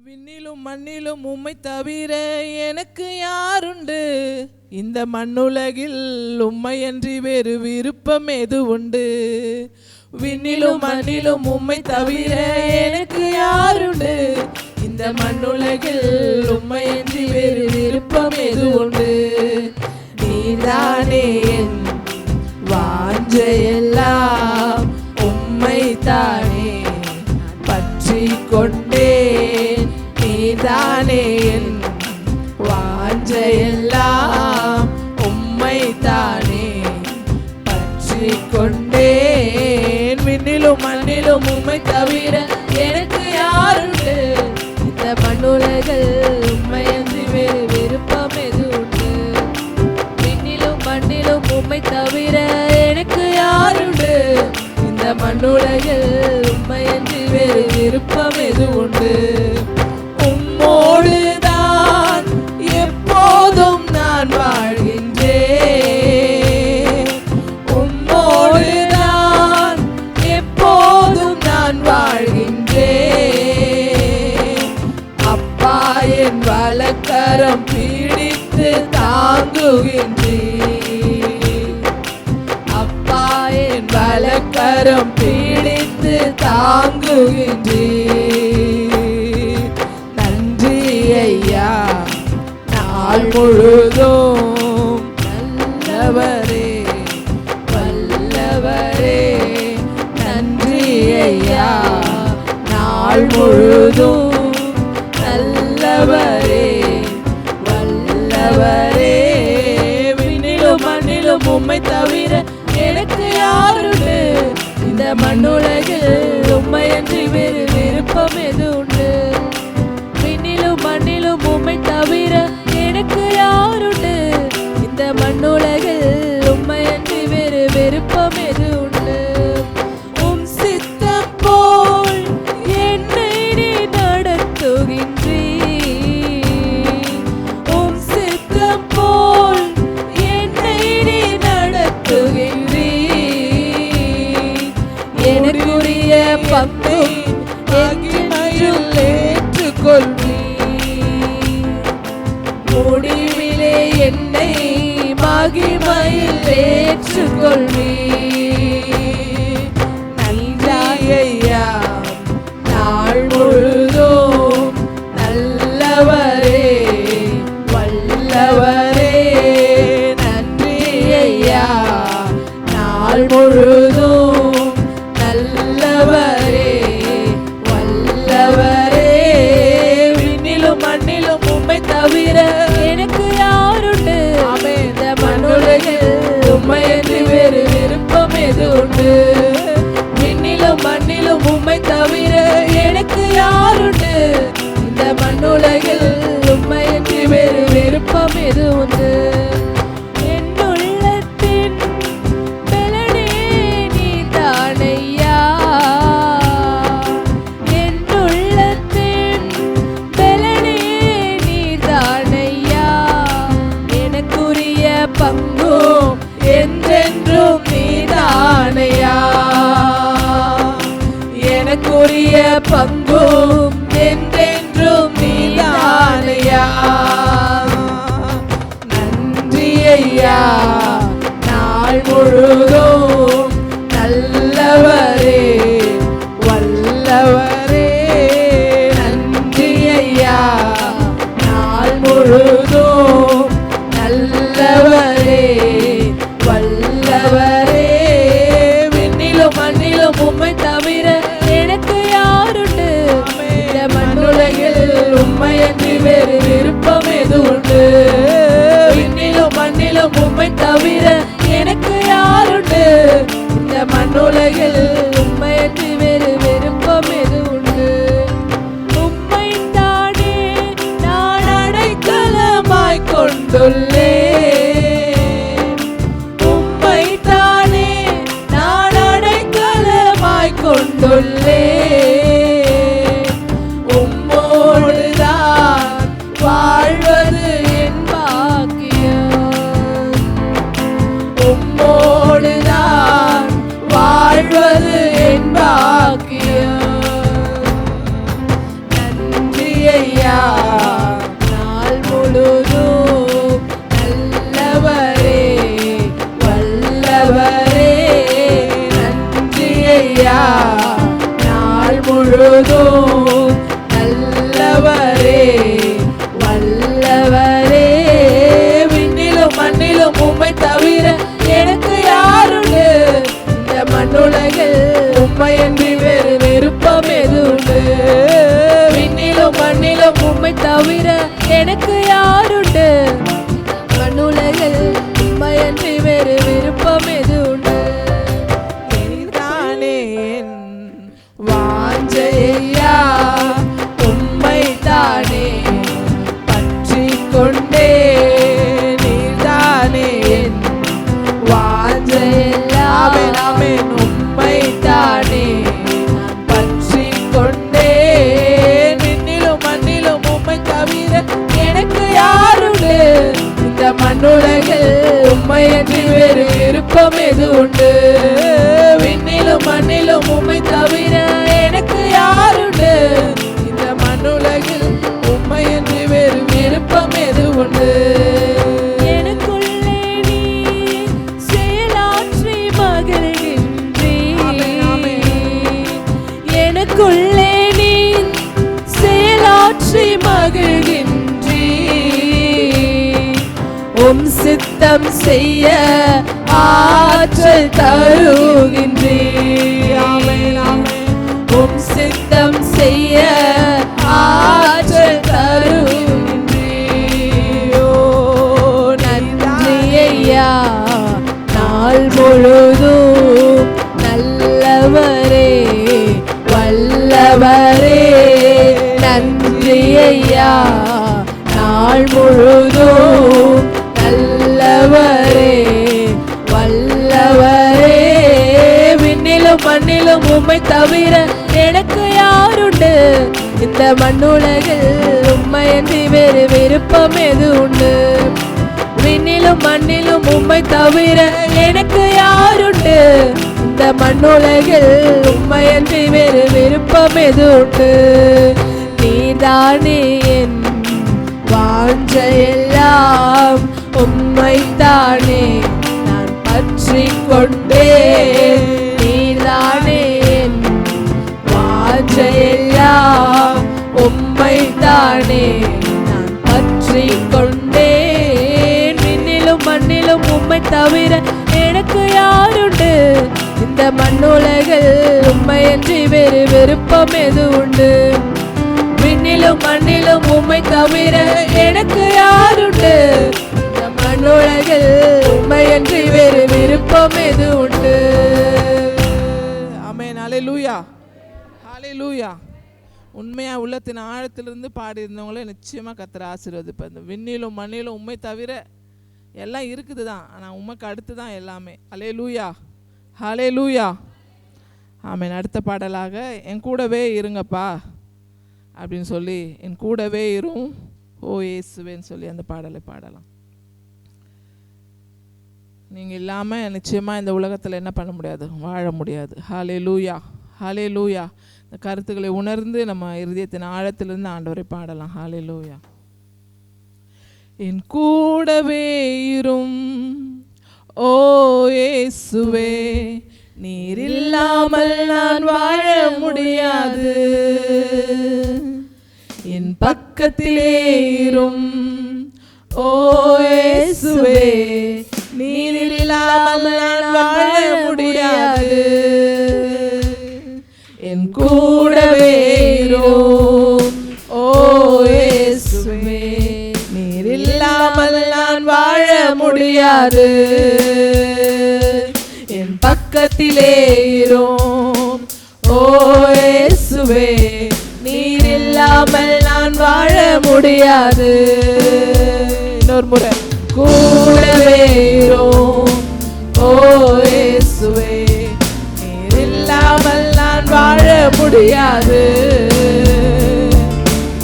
விண்ணிலும் மண்ணிலும் உம்மை தவிர எனக்கு யாருண்டு? இந்த மண்ணுலகில் உம்மையன்றி வேறு விருப்பம் எது உண்டு? விண்ணிலும் மண்ணிலும் உம்மை தவிர எனக்கு யாருண்டு? இந்த மண்ணுலகில் உம்மையன்றி வேறு விருப்பம் எது உண்டு? நீதானே என் வாஞ்சையெல்லாம், உம்மை தானே பற்றி கொண்டேன். நீதானே என் வாஞ்சையெல்லாம், உம்மை தானே பற்றி கொண்டேன். விண்ணிலும் மண்ணிலும் உம்மை தவிர எனக்கு யாருண்டு? இந்த மண்ணுலகில் உம்மையன்றி வேறு விருப்பம் எது உண்டு? விண்ணிலும் மண்ணிலும் உம்மை தவிர எனக்கு யாருண்டு? இந்த மண்ணுலகில் உம்மையன்றி வேறு விருப்பம் எது உண்டு? உம்மோடுதான் எப்போதும் நான் வாழ்கின்றேன். உம்மோடுதான் எப்போதும் நான் வாழ்கின்றேன். அப்பா என் வலக்கரம் பிடித்து தாங்குகின்றேன். அப்பா என் வலக்கரம் பிடித்து தாங்குகின்றேன். நன்றி ஐயா, நாள் முழுதும் நல்லவரே வல்லவரே. நன்றி ஐயா, நாள் முழுதும் நல்லவரே வல்லவரே. விண்ணிலும் மண்ணிலும் உம்மை தவிர எனக்கு யாருண்டு? இந்த மண்ணுலகில் உம்மையன்றி வேறு விருப்பம் எது உண்டு? விண்ணிலும் மண்ணிலும் உம்மை தவிர எனக்கு யாருண்டு? இந்த மண்ணுலகில் உம்மையன்றி வேறு விருப்பம் எது உண்டு? உம் சித்தம் போல் என்னை நீ நடத்துகின்றீர். உம் சித்தம் போல் என்னை நீ நடத்துகின்றீர். எனக்குரிய பங்கை மகிமையில் ஏற்றுக்கொள்வீர். முடிவிலே என்னை மகிமையில் ஏற்றுக்கொள்வீர். நன்றி ஐயா, நாள் முழுதும் நல்லவரே வல்லவரே. நன்றி ஐயா, நாள் முழுதும் நல்லவரே வல்லவரே. விண்ணிலும் மண்ணிலும் உம்மை தவிர எனக்கு யாருண்டு? இந்த மண்ணுலகில் உம்மையன்றி வேறு விருப்பம் எது உண்டு? விண்ணிலும் மண்ணிலும் உம்மை தவிர எனக்கு யாருண்டு? இந்த மண்ணுலகில் உம்மையன்றி வேறு விருப்பம் எது உண்டு? பங்கும் என்றென்றும் நீதானையா. எனக்குரிய பங்கும் என்றென்றும் நீதானையா. தவிர எனக்கு யாருண்டு? மண்ணுலகில் உம்மையன்றி வேறு விருப்பம் எது உண்டு? நீதானே என் வாஞ்சையா, உம்மைத்தானே பற்றி கொண்டே. நீதானே என் வாஞ்சையெல்லாம் உம்மைத்தானே பற்றி கொண்டே. விண்ணிலும் மண்ணிலும் உம்மை தவிர எனக்கு யாருண்டு? இந்த மண்ணுலகில் உம்மையன்றி வேறு விருப்பம் எது உண்டு? விண்ணிலும் மண்ணிலும் உம்மை தவிர எனக்கு யாருண்டு? இந்த மண்ணுலகில் உம்மையன்றி வேறு விருப்பம் எது உண்டு? எனக்குள்ளே நீ செயலாற்றி மகிழ்கின்றீர். எனக்குள்ளே நீ செயலாற்றி மகிழ்கின்றீர். உம் சித்தம் செய்ய ஆற்றல் தருகின்றீர். உம் சித்தம் செய்ய ஆற்றல் தருகின்றீர். நன்றி ஐயா, நாள் முழுதும் நல்லவரே வல்லவரே. நன்றி ஐயா, நாள் முழுதும் நல்லவரே வல்லவரே. விண்ணிலும் மண்ணிலும் உம்மை தவிர எனக்கு யாருண்டு? இந்த மண்ணுலகில் உம்மையன்றி வேறு விருப்பம் எது உண்டு? விண்ணிலும் மண்ணிலும் உம்மை தவிர எனக்கு யாருண்டு? இந்த மண்ணுலகில் உம்மையன்றி வேறு விருப்பம் எது உண்டு? நீதானே என் வாஞ்சையெல்லாம் உம்மைத்தானே நான் பற்றி கொண்டே. நீதானே என் வாஞ்சையெல்லாம் உம்மைத்தானே நான் பற்றி கொண்டேன். விண்ணிலும் மண்ணிலும் உம்மை தவிர எனக்கு யாருண்டு? இந்த மண்ணுலகில் உம்மையன்றி வேறு விருப்பம் எது உண்டு? விண்ணிலும் மண்ணிலும் உம்மை தவிர எனக்கு யாருண்டு? இந்த மண்ணுலகில் உம்மையன்றி வேறு விருப்பம் எது உண்டு? ஆமென். ஹல்லேலூயா, ஹல்லேலூயா. உண்மையா உள்ளத்தின் ஆழத்திலிருந்து பாடியிருந்தவங்களே நிச்சயமாக கர்த்தர் ஆசீர்வதிப்பார். இந்த விண்ணிலும் மண்ணிலும் உண்மை தவிர எல்லாம் இருக்குது தான், ஆனால் உண்மைக்கு அடுத்து தான் எல்லாமே. ஹல்லேலூயா, ஹல்லேலூயா. ஆமென். அடுத்த பாடலாக என் கூடவே இருங்கப்பா அப்படின்னு சொல்லி, என் கூடவே இரும் ஓ இயேசுவேன்னு சொல்லி அந்த பாடலை பாடலாம். நீங்கள் இல்லாமல் நிச்சயமாக இந்த உலகத்தில் என்ன பண்ண முடியாது, வாழ முடியாது. ஹல்லேலூயா, ஹல்லேலூயா. இந்த கருத்துக்களை உணர்ந்து நம்ம இருதயத்தின் ஆழத்திலிருந்து ஆண்டவரை பாடலாம். ஹல்லேலூயா. என் கூடவே இரும் ஓ இயேசுவே, நீர் இல்லாமல் நான் வாழ முடியாது. என் பக்கத்திலே இரும் ஓ இயேசுவே, நீர் இல்லாமல் நான் வாழ முடியாது. என் கூடவே இரும் ஓ இயேசுவே, நீர் இல்லாமல் நான் வாழ முடியாது. என் பக்கத்திலே இரும் ஓ இயேசுவே, நீர் இல்லாமல் நான் வாழ முடியாது. இன்னொரு முறை. கூடவே இரும் ஓ இயேசுவே, நீர் இல்லாமல் நான் வாழ முடியாது.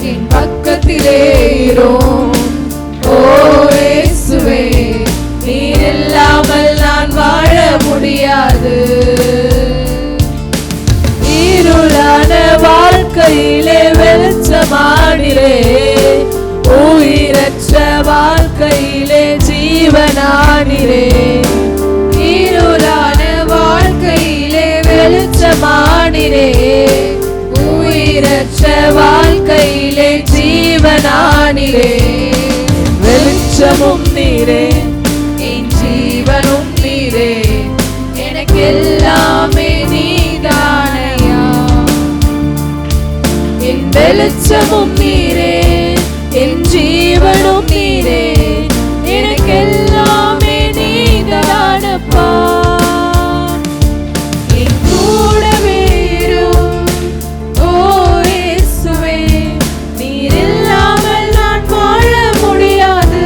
என் பக்கத்திலே இரும் ஓ இயேசுவே, நீர் இல்லாமல் நான் வாழ முடியாது. இருளான வாழ்க்கையிலே வெளிச்சமானிலே, உயிரற்ற வாழ்க்கையிலே ஜீவனானிலே. இருளான வாழ்க்கையிலே வெளிச்சமானிலே, உயிரற்ற வாழ்க்கையிலே ஜீவனானிலே. வெளிச்சமும் நீரே, என் ஜீவனும் நீரே, எனக்கு எல்லாமே நீதானையா. என் வெளிச்சமும் நீரே, என் ஜீவனும் நீரே, எனக்கெல்லாமே நீங்கதானப்பா. என் கூடவே இரும் ஓ இயேசுவே, நீர் இல்லாமல் நான் வாழ முடியாது.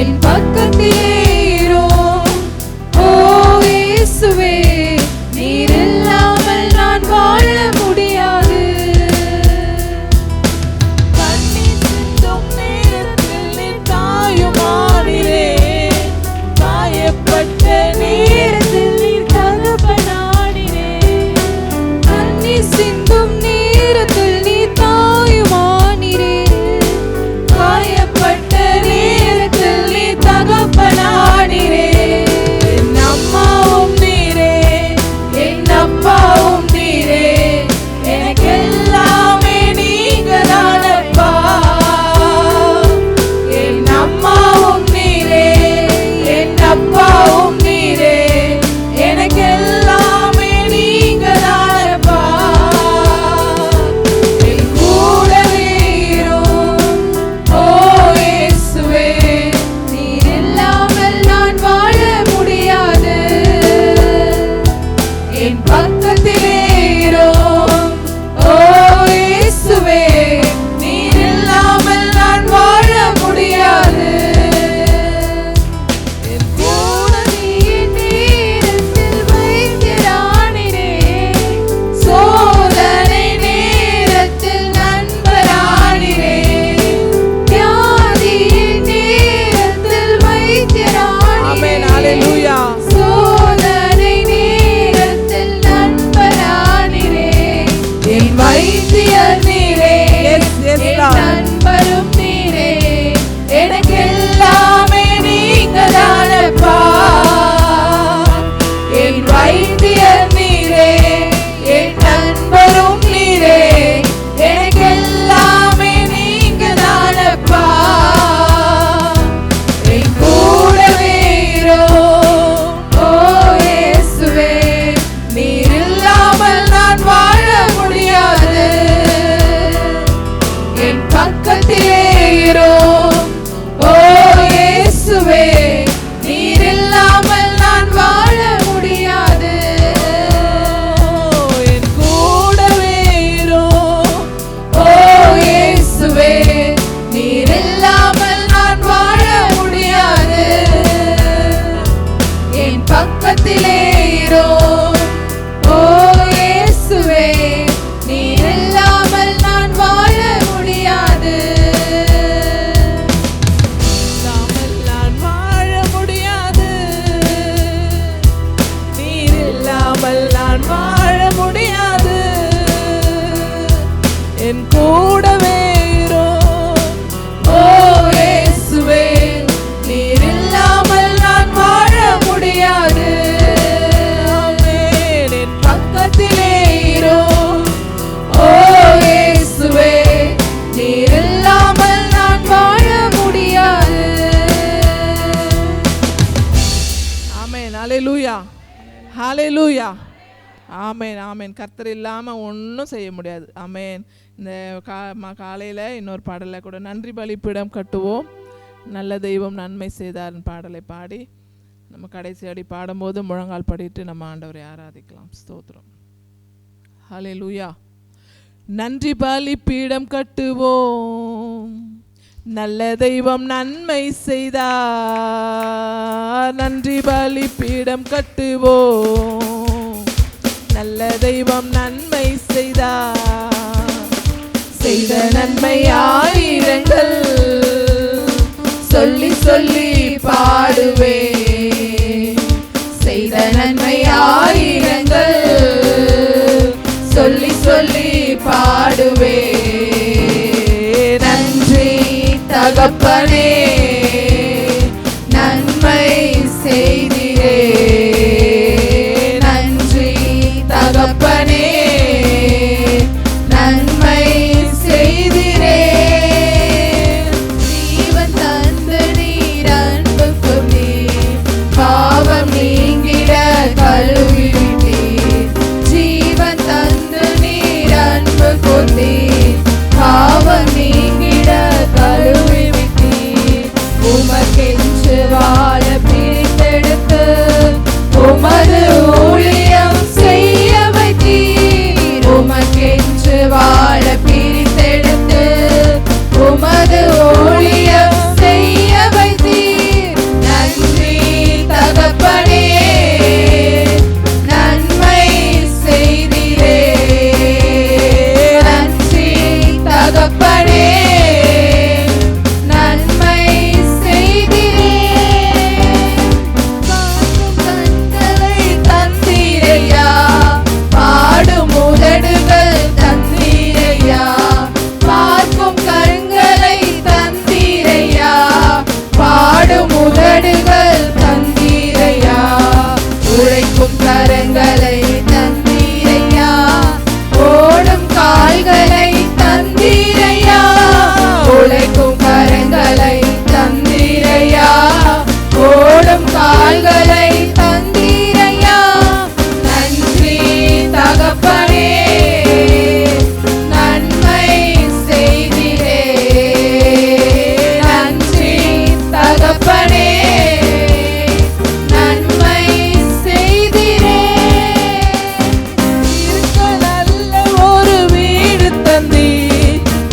என் பக்கத்திலே இரும் ஓ இயேசுவே, நீர் இல்லாமல் நான் வாழ முடியாது. கண்ணீர் சிந்தும் நேரத்தில் நீர் தாயுமானீரே, காயப்பட்ட நேரத்தில் நீர் தகப்பனானீரே. கண்ணீர் சிந்தும் நேரத்தில் நீர் தாயுமானீரே, காயப்பட்ட நேரத்தில் நீர் தகப்பனானீரே. என் அம்மாவும் நீரே, என் அப்பாவும் நீரே, எனக்கெல்லாமே நீங்கதானப்பா. என் அம்மாவும் நீரே, என் அப்பாவும் நீரே, எனக்கெல்லாமே நீங்கதானப்பா. என் கூடவே இரும் ஓ இயேசுவே, நீர் இல்லாமல் நான் வாழ முடியாது. என் பக்கத்திலே இரும் ஓ இயேசுவே, நீர் இல்லாமல் நான் வாழ முடியாது. என் கூடவே நேரத்தில் வைத்திரானீரே, சோதனை நேரத்தில் நண்பரானீரே, வியாதியின் நேரத்தில் வைத்திரானீரே. ஆமென். ஹalleluya. சோதனை நேரத்தில் நண்பரானீரே, என் வைத்தியர் நீரே, Yes, yes, என் Lord. நண்பரும் நீரே, எனக்கெல்லாமே நீங்கதானப்பா. என் வைத்தியர் நீரே, என் நண்பரும் நீரே, எனக்கெல்லாமே நீங்கதானப்பா. என் கூடவே இரும் ஓ இயேசுவே, நீர் இல்லாமல் நான் வாழ முடியாது. என் பக்கத்திலே இரும் ஓ இயேசுவே, நீர் இல்லாமல் நான் வாழ முடியாது. என் கூடவே இரும் ஓ இயேசுவே, நீர் இல்லாமல் நான் வாழ முடியாது. என் பக்கத்திலே இரும் ஓ இயேசுவே, நீர் இல்லாமல் நான் வாழ முடியாது. இல்லாமல் நான் வாழ முடியாது. நீர் இல்லாமல் நான் வாழ முடியாது. என் கூடவே இரும் ஓ இயேசுவே, நீர் இல்லாமல் நான் வாழ முடியாது. ஆமென். என் பக்கத்திலே இரும் ஓ இயேசுவே, நீர் இல்லாமல் நான் வாழ முடியாது. ஆமென். ஹalleluya. ஹalleluya. ஆமென். ஆமென். கர்த்தர் இல்லாம ஒன்றும் செய்ய முடியாது. ஆமென். இந்த காலையில இன்னொரு பாடலை கூட, நன்றி பலிப்பீடம் கட்டுவோம் நல்ல தெய்வம் நன்மை செய்தார்னு பாடலை பாடி நம்ம கடைசி அடி பாடும்போது முழங்கால் படிட்டு நம்ம ஆண்டவரை ஆராதிக்கலாம். ஸ்தோத்திரம். ஹalleluya. நன்றி பலிப்பீடம் கட்டுவோம் நல்ல தெய்வம் நன்மை செய்தார். நன்றி பலிப்பீடம் கட்டுவோம் நல்ல தெய்வம் நன்மை செய்தார். செய்த நன்மை ஆயிரங்கள் சொல்லி சொல்லி பாடுவே. செய்த நன்மை ஆயிரங்கள் சொல்லி சொல்லி பாடுவே. நன்றி தகப்பனே நன்மை செய்திரே. நன்றி தகப்பனே நன்மை செய்திரே. ஜீவன் தந்து நீர் அன்பு கொண்டீர். பாவம் நீங்கிட கழுவிட்டீர். ஜீவன் தந்து நீர் அன்பு கொண்டீர். பாவம்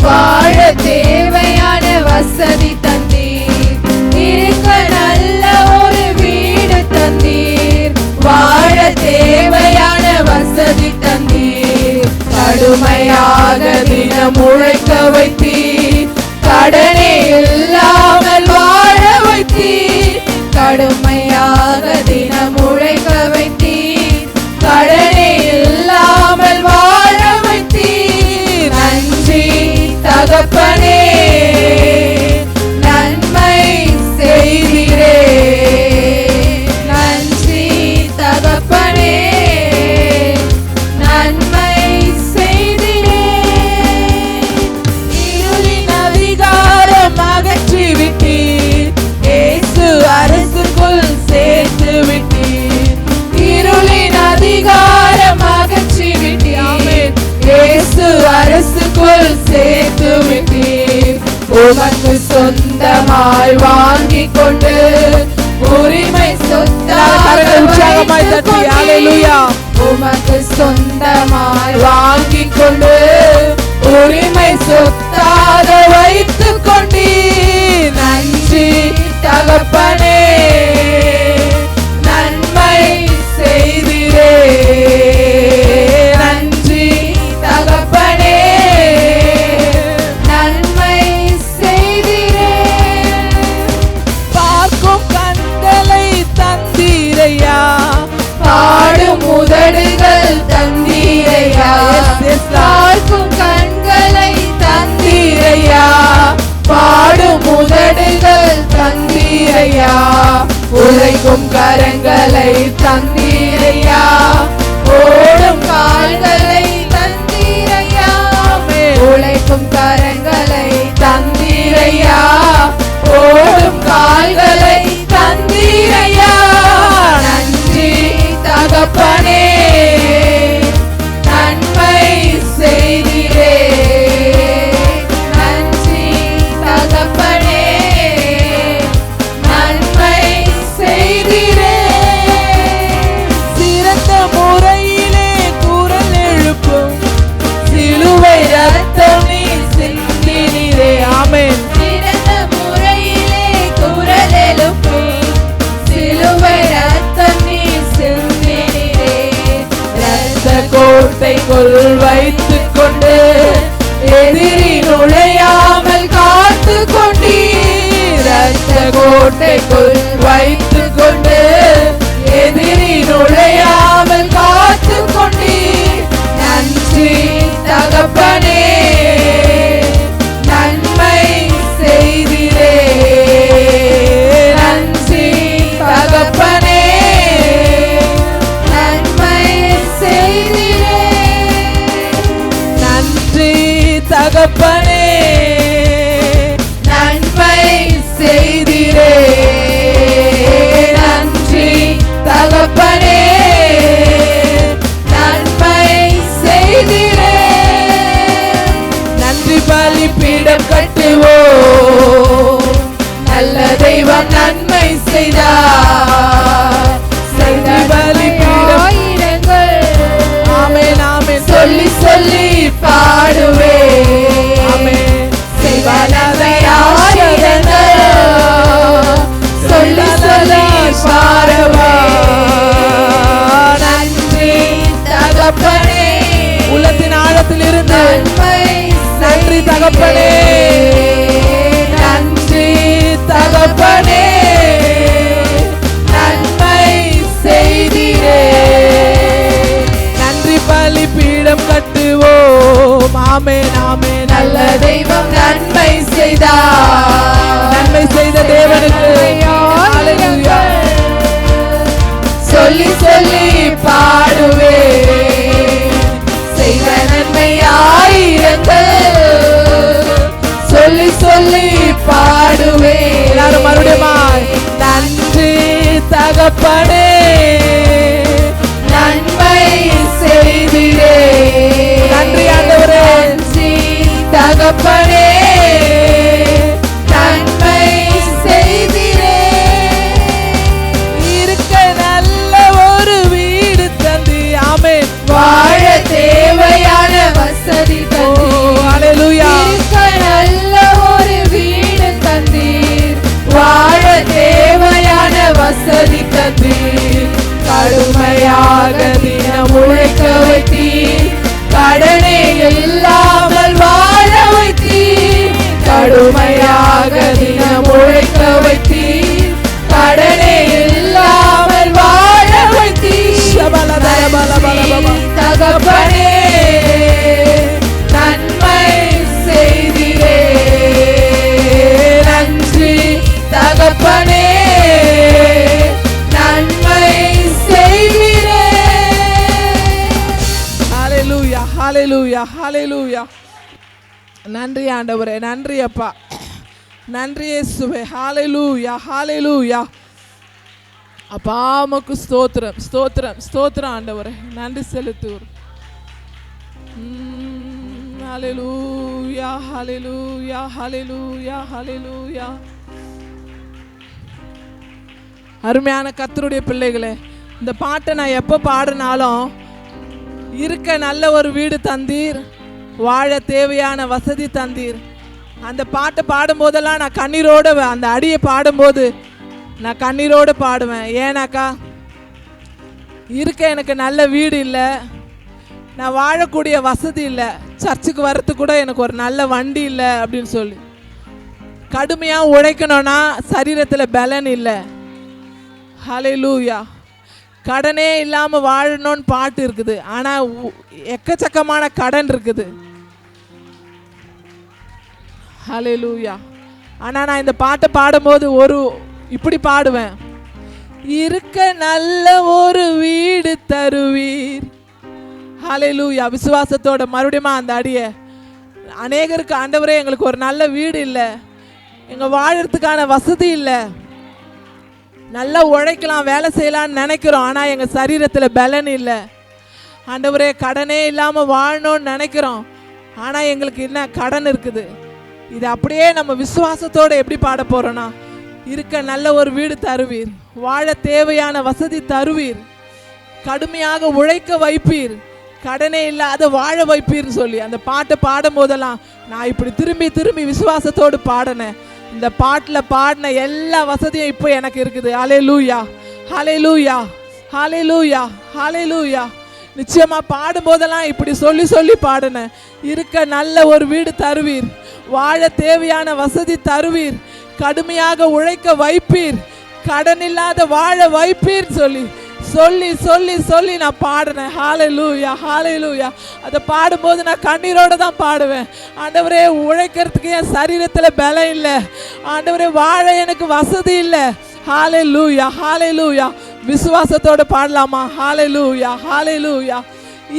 வாழ தேவையான வசதி தந்தீர், இருக்க நல்ல ஒரு வீடு தந்தீர், வாழ தேவையான வசதி தந்தீர், கடுமையாக தினம் உழைக்க வைத்தீர், கடனே இல்லாமல் வாழ வைத்தீர், கடுமையாக தினம் உழைக்க வைத்தீர், கடனே இல்லாமல் வாழ வைத்தீர். நன்றி தகப்பனே, நன்மை செய்தீரே, நன்றி தகப்பனே, நன்மை செய்தீரே. இருளின் அதிகாரம் அகற்றி விட்டீர், இயேசு அரசுக்குள் சேர்த்து விட்டீர், இருளின் அதிகாரம் அகற்றி விட்டீர், இயேசு அரசுக்குள் சேர்த்து விட்டீர். உமக்கு சொந்தமாய் வாங்கிக் கொண்டு உரிமை சொத்தாக வைத்துக் கொண்டீர். உமக்கு சொந்தமாய் வாங்கிக் கொண்டு உரிமை சொத்தாக வைத்துக் கொண்டீர். நன்றி தகப்பனே, நன்மை செய்தீரே, நன்றி தகப்பனே, நன்மை செய்தீரே. பார்க்கும் கண்களை தந்தீரையா, பாடும் உதடுகள் தந்தீரையா, பார்க்கும் கண்களை தந்தீரையா, பாடும் உதடுகள் தந்தீரையா, உழைக்கும் கரங்களை தந்தீரையா, ஓடும் கால்களை தந்தீரையா, உழைக்கும் கரங்களை தந்தீரையா, ஓடும் கால்களை தந்தீரையா. நன்றி தகப்பனே, நன்மை செய்தீரே, நன்றி தகப்பனே, நன்மை செய்தீரே. சிறந்த முறையிலே குரல் எழுப்பும் சிலுவை ரத்தம் நீ சிந்தினீரே. ஆமென். சிறந்த முறையிலே குரல் எழுப்பும் சிலுவை ரத்தம் நீ சிந்தினீரே. ரத்த கோட்டைக்குள் வைத்துக் கொண்டு எதிரி நுழையாமல் காத்து கொண்டீர், ரத்த கோட்டைக்குள் வைத்துக் கொண்டு எதிரி நுழையாமல் காத்து கொண்டீர். நன்றி தகப்பனே, நன்மை செய்தீரே, நன்றி தகப்பனே, நன்மை செய்தீரே. நன்றி தகப்பனே, நன்மை செய்தீரே, நன்றி தகப்பனே, நன்மை செய்தீரே. நன்றி பலிபீடம் கட்டுவோம், நல்ல தெய்வம் நன்மை செய்தார், நன்றி பலிபீடம் ஆயிரங்கள். ஆமென் ஆமென். சொல்லி சொல்லி பாடுவே, ஆமென். செய்வானதை ஆயிரங்கள், சொல்லி சொல்லி பாடுவே. நன்றி தகப்பனே, உள்ளத்தின் ஆழத்தில் இருந்து நன்றி தகப்பனே, நன்றி தகப்பனே, நன்மை செய்தீரே. நன்றி பலிபீடம் கட்டுவோம். ஆமென் ஆமென். நல்ல தெய்வம் நன்மை செய்தார், நன்மை செய்த தேவனுக்கு ஹல்லேலூயா. சொல்லி சொல்லி பாடுவே, செய்த நன்மை ஆயிரங்கள், சொல்லி சொல்லி பாடுவே. எல்லாரும் மறுபடியும் நன்றி தகப்பனே, நன்மை செய்தீரே. நன்றி ஆண்டவரே, நன்றி தகப்பனே, நன்மை செய்தீரே. இருக்க நல்ல ஒரு வீடு தந்தி, ஆமென். வாழ தேவையான வசதி தந்தி, ஹல்லேலூயா. இருக்க கடுமையாக தினம் உழைக்க வைத்தீர், கடனே இல்லாமல் வாழ வைத்தீர். கடுமையாக தினம் உழைக்க வைத்தீர், கடனே இல்லாமல் வாழ வைத்தீர். தகப்பனே நன்மை செய்திரே, நன்றி தகப்பனே நன்மை செய்திரே. ஹல்லேலூயா ஹல்லேலூயா ஹல்லேலூயா. நன்றி ஆண்டவரே, நன்றி அப்பா, நன்றி இயேசுவே. ஹல்லேலூயா ஹல்லேலூயா. அப்பா உமக்கு ஸ்தோத்திரம் ஸ்தோத்திரம் ஸ்தோத்திரம் ஆண்டவரே, நன்றி செலுத்துவோம். ஹல்லேலூயா ஹல்லேலூயா ஹல்லேலூயா ஹல்லேலூயா. அருமையான கர்த்தருடைய பிள்ளைகளே, இந்த பாட்டை நான் எப்போ பாடினாலும் இருக்க நல்ல ஒரு வீடு தந்தீர், வாழ தேவையான வசதி தந்தீர். அந்த பாட்டை பாடும்போதெல்லாம் நான் கண்ணீரோடு, அந்த அடியை பாடும்போது நான் கண்ணீரோடு பாடுவேன். ஏன்னாக்கா இருக்க எனக்கு நல்ல வீடு இல்லை, நான் வாழக்கூடிய வசதி இல்லை, சர்ச்சுக்கு வர்றதுக்கு கூட எனக்கு ஒரு நல்ல வண்டி இல்லை அப்படின்னு சொல்லி. கடுமையாக உழைக்கணும்னா சரீரத்தில் பலன் இல்லை. ஹல்லேலூயா. கடனே இல்லாமல் வாழணும்னு பாட்டு இருக்குது, ஆனால் எக்கச்சக்கமான கடன் இருக்குது. ஹல்லேலூயா. ஆனால் நான் இந்த பாட்டை பாடும்போது இப்படி பாடுவேன். இருக்க நல்ல ஒரு வீடு தருவீர். ஹல்லேலூயா. விசுவாசத்தோட மறுபடியும் அந்த அடியை அநேகருக்கு, ஆண்டவரே எங்களுக்கு ஒரு நல்ல வீடு இல்லை, எங்கள் வாழறதுக்கான வசதி இல்லை, நல்லா உழைக்கலாம் வேலை செய்யலான்னு நினைக்கிறோம், ஆனால் எங்கள் சரீரத்தில் பலன் இல்லை. ஆண்டவரே கடனே இல்லாமல் வாழணும்னு நினைக்கிறோம், ஆனால் எங்களுக்கு என்ன கடன் இருக்குது. இது அப்படியே நம்ம விசுவாசத்தோடு எப்படி பாட போகிறோன்னா, இருக்க நல்ல ஒரு வீடு தருவீர், வாழ தேவையான வசதி தருவீர், கடுமையாக உழைக்க வைப்பீர், கடனே இல்லாத வாழ வைப்பீர்னு சொல்லி அந்த பாட்டை பாடும் போதெல்லாம் நான் இப்படி திரும்பி திரும்பி விசுவாசத்தோடு பாடினேன். இந்த பாட்டில் பாடின எல்லா வசதியும் இப்போ எனக்கு இருக்குது. ஹல்லேலூயா ஹல்லேலூயா ஹல்லேலூயா ஹல்லேலூயா. நிச்சயமாக பாடும்போதெல்லாம் இப்படி சொல்லி சொல்லி பாடினேன். இருக்க நல்ல ஒரு வீடு தருவீர், வாழ தேவையான வசதி தருவீர், கடுமையாக உழைக்க வைப்பீர், கடன் இல்லாத வாழ வைப்பீர் சொல்லி சொல்லி சொல்லி சொல்லி நான் பாடினேன். ஹல்லேலூயா ஹல்லேலூயா. அதை பாடும்போது நான் கண்ணீரோடு தான் பாடுவேன். ஆண்டவரே உழைக்கிறதுக்கு என் சரீரத்தில் பலம் இல்லை, ஆண்டவரே வாழ எனக்கு வசதி இல்லை. ஹல்லேலூயா ஹல்லேலூயா. விசுவாசத்தோடு பாடலாமா? ஹல்லேலூயா ஹல்லேலூயா.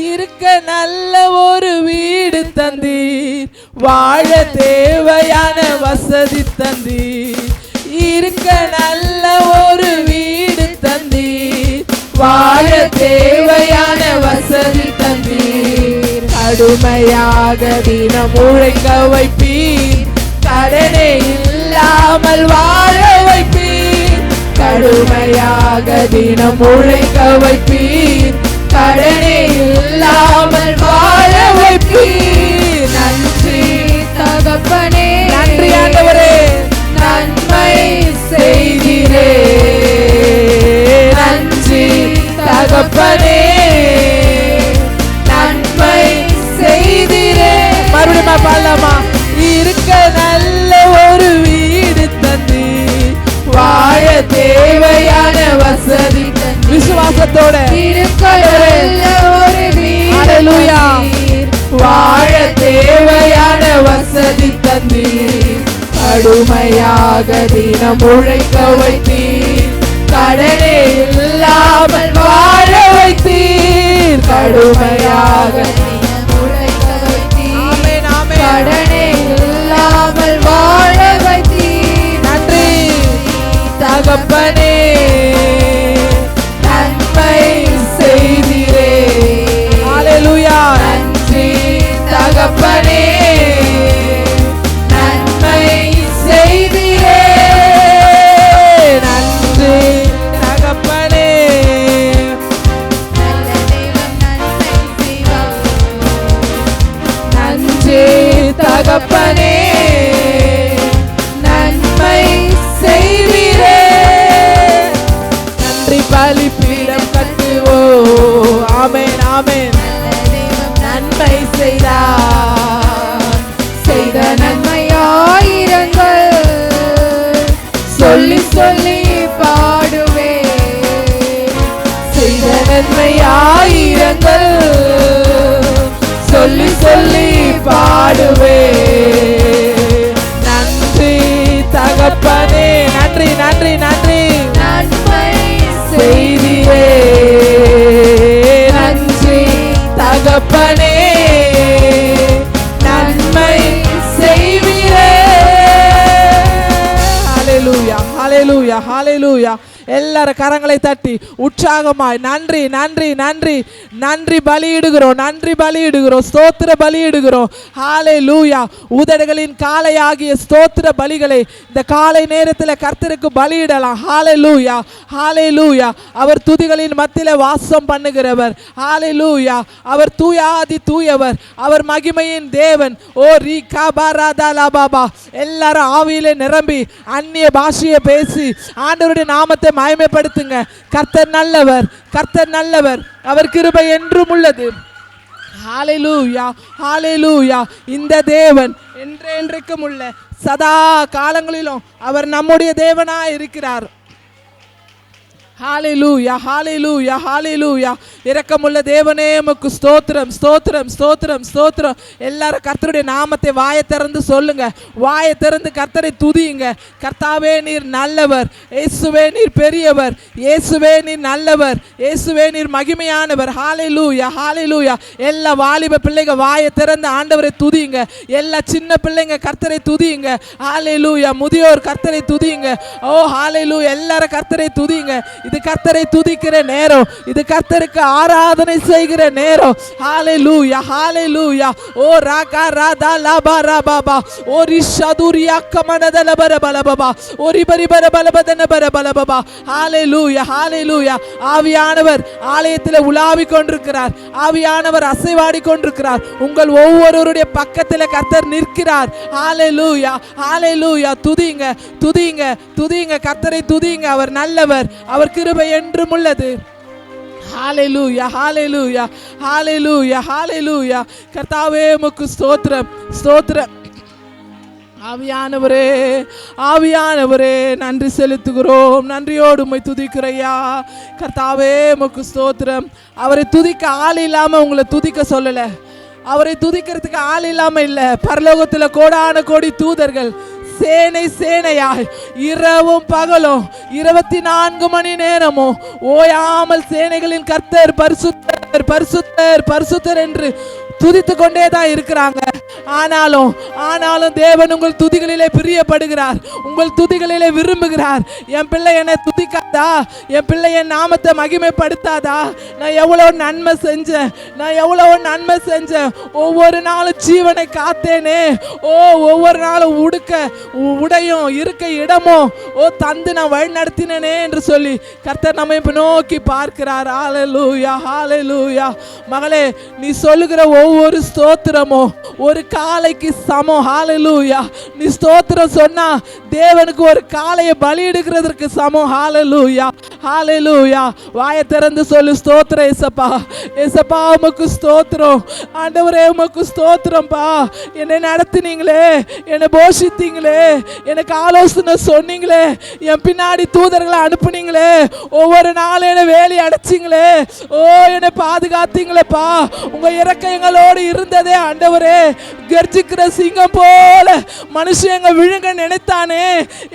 இருக்க நல்ல ஒரு வீடு தந்தீர், வாழ தேவையான வசதி தந்தீர். இருக்க நல்ல ஒரு வீடு தந்தீர், வாழ தேவையான வசதி தந்தீர். கடுமையாக தினம் உழைக்க வைப்பீர், கடனே இல்லாமல் வாழ வைப்பீர். கடுமையாக தினம் உழைக்க வைப்பீர், கடனே இல்லாமல் வாழ வைப்பீர். நன்றி தகப்பனே, நன்றி ஆண்டவரே, நன்மை செய்திரே. நன்றி தகப்பனே, நன்மை செய்திரே. மறுபடியும் பாடலாமா? இருக்க நல்ல ஒரு வீடு தந்து, வாழ தேவையான வசதி தந்து. விசுவாசத்தோட இருக்க நல்ல ஒரு வீடு, ஹல்லேலூயா, வாழ தேவையான வசதி தந்து. கடுமையாக தினம் உழைக்க வைத்தீர், கடனே இல்லாமல் வாழ வைத்தீர். கடுமையாக தினம் உழைக்க வைத்தீர், ஆமென் ஆமென், கடனே இல்லாமல் வாழ வைத்தீர். நன்றி தகப்பனே, நன்மை செய்திரே. ஹல்லேலூயா. நன்றி தகப்பனே, செய்திரே. நன்றி தகப்பனே, நல்ல தேவன் நன்மை செய்வார். நன்றி தகப்பனே, நன்மை செய்திரே. சொல்லி பாடுவே, செய்த நன்மை ஆயிரங்கள் சொல்லி சொல்லி பாடுவே. நன்றி தகப்பனே, நன்றி நன்றி நன்றி, நன்மை செய்தியே. நன்றி தகப்பனே, நன்மை செய்வீரே. ஹல்லேலூயா ஹல்லேலூயா ஹல்லேலூயா. எல்லாரும் கரங்களை தட்டி உற்சாகமாய் நன்றி நன்றி நன்றி நன்றி பலியிடுகிறோம், நன்றி பலியிடுகிறோம், ஸ்தோத்திர பலியிடுகிறோம். ஹல்லேலூயா. உதடுகளின் காளையாகிய ஸ்தோத்திர பலிகளை இந்த காலை நேரத்தில் கர்த்தருக்கு பலியிடலாம். ஹல்லேலூயா ஹல்லேலூயா. அவர் துதிகளின் மத்தியில் வாசம் பண்ணுகிறவர். ஹல்லேலூயா. அவர் தூயாதி தூயவர், அவர் மகிமையின் தேவன். ஓ ரீ கபராதா பாபா. எல்லாரும் ஆவியிலே நிரம்பி அந்நிய பாஷையை பேசி ஆண்டவருடைய நாமத்தை மகிமைப்படுத்துங்க. கர்த்தர் நல்லவர், கர்த்தர் நல்லவர், அவர் கிருபை என்றும் உள்ளது. ஹல்லேலூயா ஹல்லேலூயா. இந்த தேவன் என்றென்றைக்கும் உள்ள சதா காலங்களிலும் அவர் நம்முடைய தேவனாய் இருக்கிறார். ஹல்லேலூயா ஹல்லேலூயா ஹல்லேலூயா. இரக்கமுள்ள தேவனே உமக்கு ஸ்தோத்திரம் ஸ்தோத்திரம் ஸ்தோத்திரம் ஸ்தோத்திரம். எல்லாரும் கர்த்தருடைய நாமத்தை வாயை திறந்து சொல்லுங்க, வாயை திறந்து கர்த்தரை துதியுங்க. கர்த்தாவே நீர் நல்லவர், இயேசுவே நீர் பெரியவர், இயேசுவே நீர் நல்லவர், இயேசுவே நீர் மகிமையானவர். ஹல்லேலூயா ஹல்லேலூயா. எல்லா வாலிப பிள்ளைங்க வாயை திறந்து ஆண்டவரை துதியுங்க. எல்லா சின்ன பிள்ளைங்க கர்த்தரை துதியுங்க. ஹல்லேலூயா. முதியோர் கர்த்தரை துதியுங்க. ஓ ஹல்லேலூயா. எல்லாரும் கர்த்தரை துதியுங்க. இது கர்த்தரை துதிக்கிற நேரம், இது கர்த்தருக்கு ஆராதனை செய்கிற நேரம். ஹல்லேலூயா ஹல்லேலூயா. ஓ ராகா ராதா லாபா ராபாபா, ஓ ரிஷதுரியா கமனதல பரபலபா, ஓ ரிபரிபர பலபதன பரபலபா. ஹல்லேலூயா ஹல்லேலூயா. ஆவியானவர் ஆலயத்தில் உலாவிக் கொண்டிருக்கிறார், ஆவியானவர் அசைவாடி கொண்டிருக்கிறார். உங்கள் ஒவ்வொருவருடைய பக்கத்தில் கர்த்தர் நிற்கிறார். ஹல்லேலூயா ஹல்லேலூயா. துதிங்க துதிங்க துதிங்க, கர்த்தரை துதிங்க. அவர் நல்லவர், அவர் கிருபை என்றும் உள்ளது. ஹல்லேலூயா ஹல்லேலூயா ஹல்லேலூயா ஹல்லேலூயா. கர்த்தாவே உமக்கு ஸ்தோத்திரம் ஸ்தோத்திரம். ஆவியானவரே ஆவியானவரே நன்றி செலுத்துகிறோம், நன்றியோடு உம்மை துதிக்கிறையா. கர்த்தாவே உமக்கு ஸ்தோத்திரம். அவரை துதிக்க ஆள் இல்லாமல் உங்களை துதிக்க சொல்லலை, அவரை துதிக்கிறதுக்கு ஆள் இல்லாமல் இல்லை. பரலோகத்தில் கோடான கோடி தூதர்கள் சேனை சேனையாய் இரவும் பகலும் 24 மணி நேரமும் ஓயாமல் சேனைகளின் கர்த்தர் பரிசுத்தர் பரிசுத்தர் பரிசுத்தர் என்று துதித்து கொண்டே தான் இருக்கிறாங்க. ஆனாலும் தேவன் உங்கள் துதிகளிலே பிரியப்படுகிறார், உங்கள் துதிகளிலே விரும்புகிறார். என் பிள்ளை என்னை துதிக்காதா, என் பிள்ளை என் நாமத்தை மகிமைப்படுத்தாதா? நான் எவ்வளோ நன்மை செஞ்சேன், நான் எவ்வளோ நன்மை செஞ்சேன். ஒவ்வொரு நாளும் ஜீவனை காத்தேனே, ஓ ஒவ்வொரு நாளும் உடையும் இருக்க இடமும் ஓ தந்து நான் வழி நடத்தினேனே என்று சொல்லி கர்த்தர் நம்மை நோக்கி பார்க்கிறார். ஹல்லேலூயா ஹல்லேலூயா. மகளே, நீ சொல்லுகிற ஒவ்வொரு ஸ்தோத்திரமும் ஒரு காளைக்கு சமம். ஹல்லேலூயா. நீ ஸ்தோத்திரம் சொன்னா தேவனுக்கு ஒரு காளையை பலியிடுகிறதற்கு சமம். ஹல்லேலூயா ஹல்லேலூயா. வாயை திறந்து சொல்லு, ஸ்தோத்திரம் ஏசப்பா, ஏசப்பா உமக்கு ஸ்தோத்திரம். ஆண்டவரே உமக்கு ஸ்தோத்திரம்பா. என்னை நடத்தினீங்களே, என்னை போஷித்தீங்களே, எனக்கு ஆலோசனை சொன்னீங்களே, என் பின்னாடி தூதர்களை அனுப்புனீங்களே, ஒவ்வொரு நாளும் என்னை வேலி அடைச்சிங்களே, ஓ என்னை பாதுகாத்தீங்களேப்பா. உங்க இறக்க எங்களோடு இருந்ததே ஆண்டவரே. கர்ஜிக்கிற சிங்கம் போல மனுஷன் எங்க விழுங்க நினைத்தானே,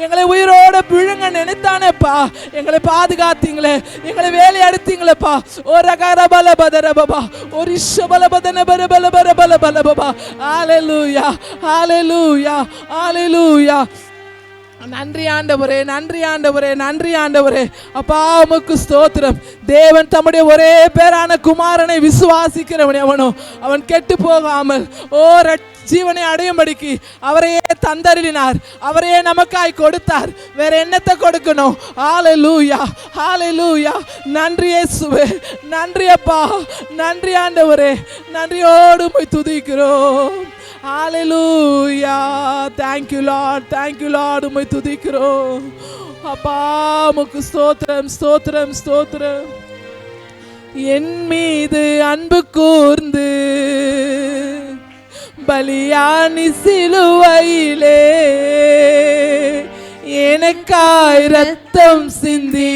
எங்களை உயிரோட விழுங்க நினைத்தானேப்பா. எங்களை பாதுகாத்தீங்களே, எங்களை வேலை அடித்தீங்களேப்பா. ஒரு ரகரபல பதரபா, ஒரு இஷபல பதன பரபல பரபல பலபா. ஹல்லேலூயா ஹல்லேலூயா ஹல்லேலூயா. நன்றி ஆண்டவரே, நன்றி ஆண்டவரே, நன்றி ஆண்டவரே. அப்பா உமக்கு ஸ்தோத்திரம். தேவன் தம்முடைய ஒரே பேரான குமாரனை விசுவாசிக்கிறவன் எவனோ அவன் கெட்டு போகாமல் ஓ ஜீவனை அடையும்படிக்கு அவரையே தந்தருளினார், அவரையே நமக்காய் கொடுத்தார். வேற என்னத்தை கொடுக்கணும்? ஹல்லேலூயா ஹல்லேலூயா. நன்றி இயேசுவே, நன்றி அப்பா, நன்றி ஆண்டவரே, நன்றியோடு போய் துதிக்கிறோம். Hallelujah. Thank you lord, thank you lord. உம்மை துதிக்கிறோம் அப்பா. உமக்கு ஸ்தோத்திரம் ஸ்தோத்திரம் ஸ்தோத்திரம். என் மீது அன்பு கூர்ந்து பலியானி சிலுவையிலே என்னை எனக்காய் ரத்தம் சிந்தி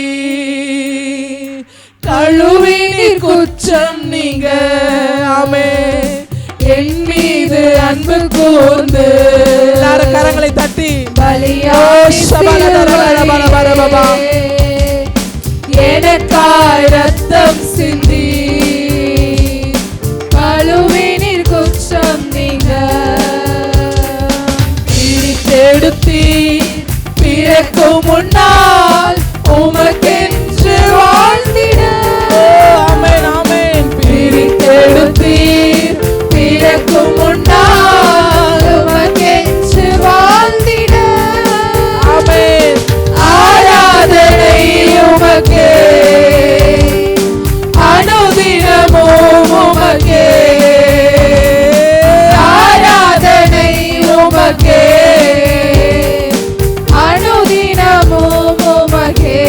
கழுவினீர் குற்றம் நீங்க. ஆமே. என் மீது அன்பு கூர்ந்து எல்லாரும் கரங்களை தட்டி எனக்காய் ரத்தம் சிந்தி கழுவினீர் குற்றம் நீங்க. பிரித்தெடுத்தீர் பிறக்கும் முன்னால் உமக்கென்று வாழ்ந்திட. ஆமென் ஆமென். பிரித்தெடுத்தீர் பிறக்கும் முன்னால் உமக்கென்று வாழ்ந்திட. ஆமென். ஆராதனை உமக்கே அனுதினமும் உமக்கே. ஆராதனை உமக்கே அனுதினமும் உமக்கே.